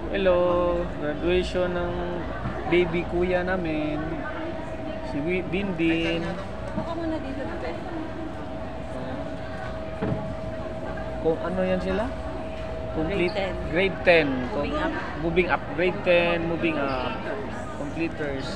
Hello, graduation ng baby kuya namin, si Binbin. Buka muna dito, bebe. Kung ano yan sila? Complete, Grade 10. Grade 10. Moving up. Moving up. Grade 10, moving up. Completers.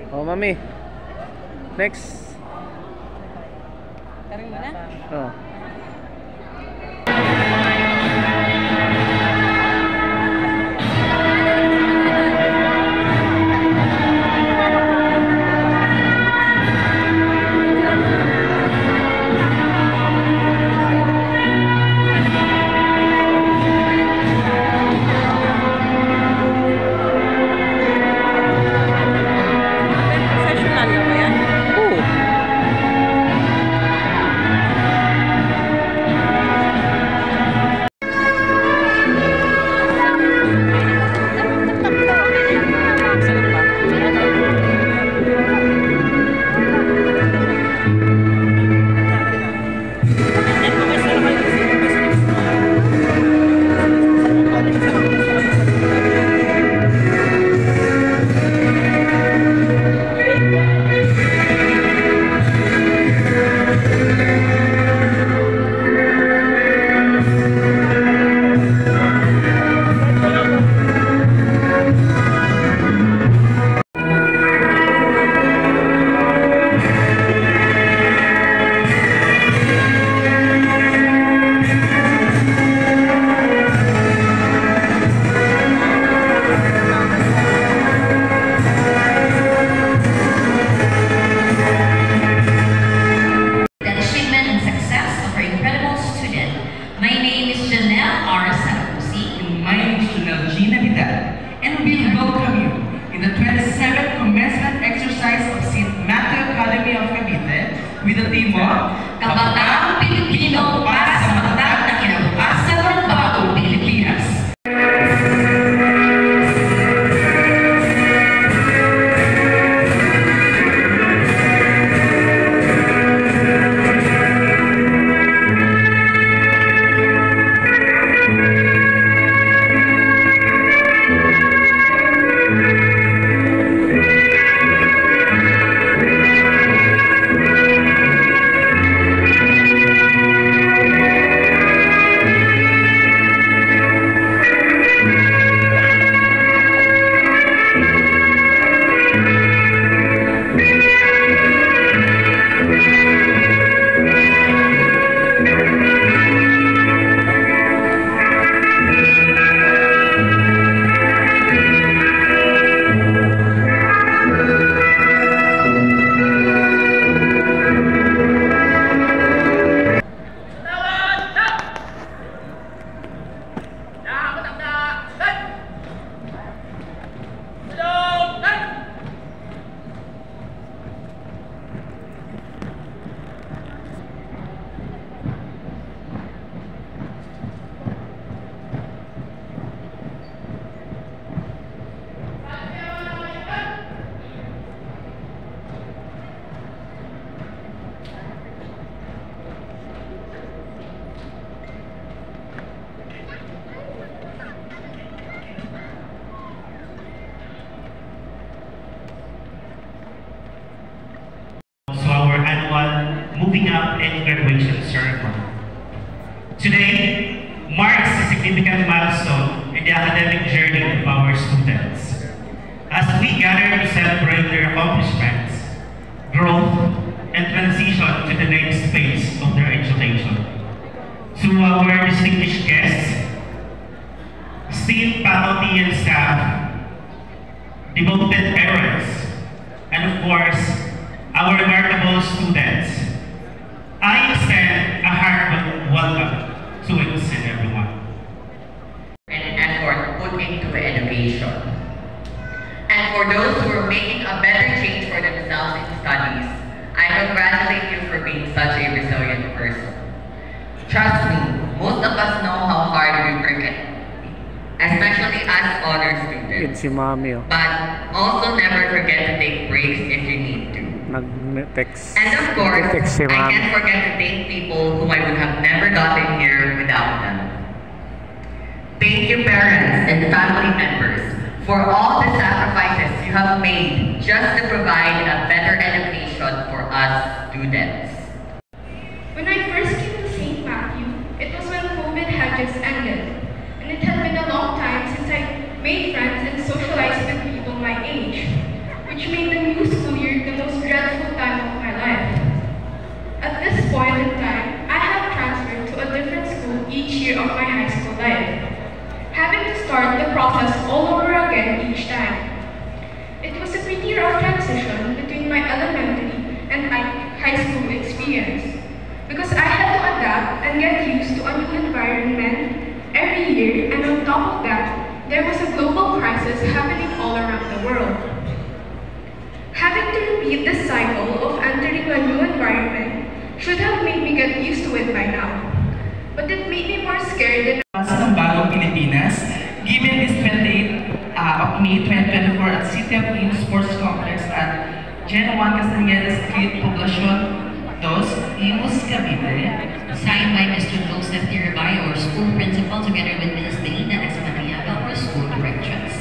Oh, mami. Next. Taring mo na? Oh. With the theme of Kabataang Pilipino para sa matatag na kinabukasan ng bagong Pilipinas. Moving up and graduation ceremony. Today marks a significant milestone in the academic journey of our students as we gather to celebrate their accomplishments, growth, and transition to the next phase of their education. To our distinguished guests, esteemed faculty and staff, devoted parents, and of course, our remarkable students, I extend a heartfelt welcome to each and everyone. And effort put into education. And for those who are making a better change for themselves in studies, I congratulate you for being such a resilient person. Trust me, most of us know how hard we work, especially as honor students. Yun students. si Mami, oh. But also never forget to take breaks if you need to. Nag-text. And of course, Nag-text si I Mami. can't forget to thank people whom I would have never gotten here without them. Thank you, parents and family members, for all the sacrifices you have made just to provide a better education for us students. When I first came to St. Matthew, it was when COVID had just ended, and it had been a long time since I made friends and socialized with people my age, which made the new school year the most dreadful time of my life. At this point in time, I have transferred to a different school each year of my high school life, having to start the process all over again each time. It was a pretty rough transition between my elementary and high school experience, because I had to adapt and get used to a new environment every year, and on top of that, there was a global crisis happening all around the world. Having to repeat this cycle of entering a new environment should have made me get used to it by now. But it made me more scared than Sa ng Bagong Pilipinas, given this 28 of May 2024 at City of Dreams Sports Complex at Gen 1 Castañeda Street, Poblacion 2, Imus, Cavite. Signed by Mr. Joseph Tirabayo, our school principal, together with Mrs. Delina Esmariaga, our school directress.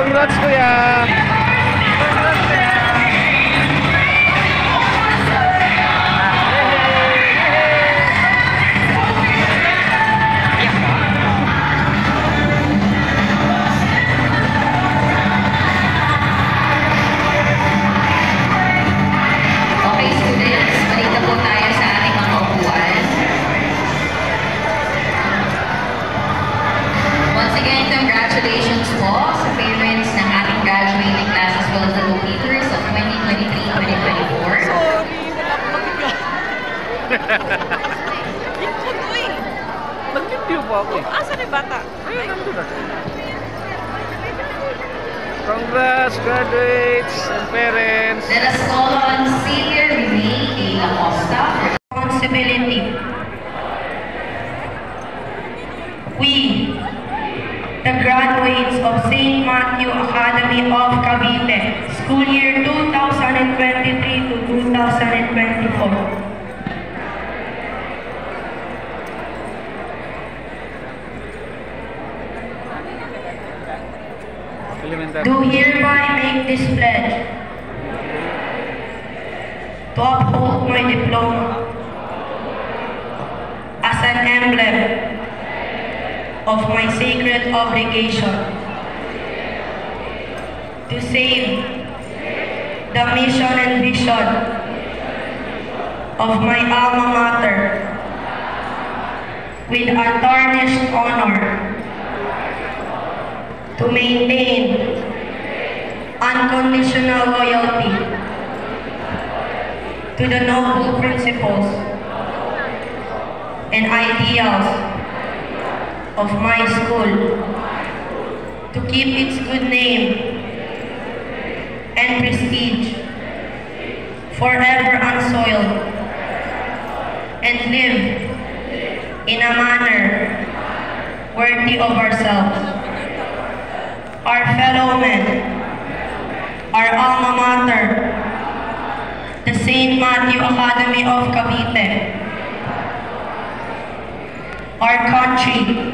Congrats, kuya! Okay, students, balik na po tayo sa ating mga upuan. Once again, congratulations po sa parents ng ating graduating class as well as the completers of 2023-2024. Nag-video po ako. Asa na yung bata? Ayun, nandun na. Congrats, graduates and parents. Let us call on Senior Renee A. Acosta for responsibility. We, the graduates of St. Matthew Academy of Cavite, school year 2023 to 2024. Elementary. Do hereby make this pledge to uphold my diploma as an emblem of my sacred obligation to save the mission and vision of my alma mater with untarnished honor, to maintain unconditional loyalty to the noble principles and ideals of my school, to keep its good name and prestige forever unsoiled, and live in a manner worthy of ourselves, our fellow men, our alma mater, the St. Matthew Academy of Cavite, our country,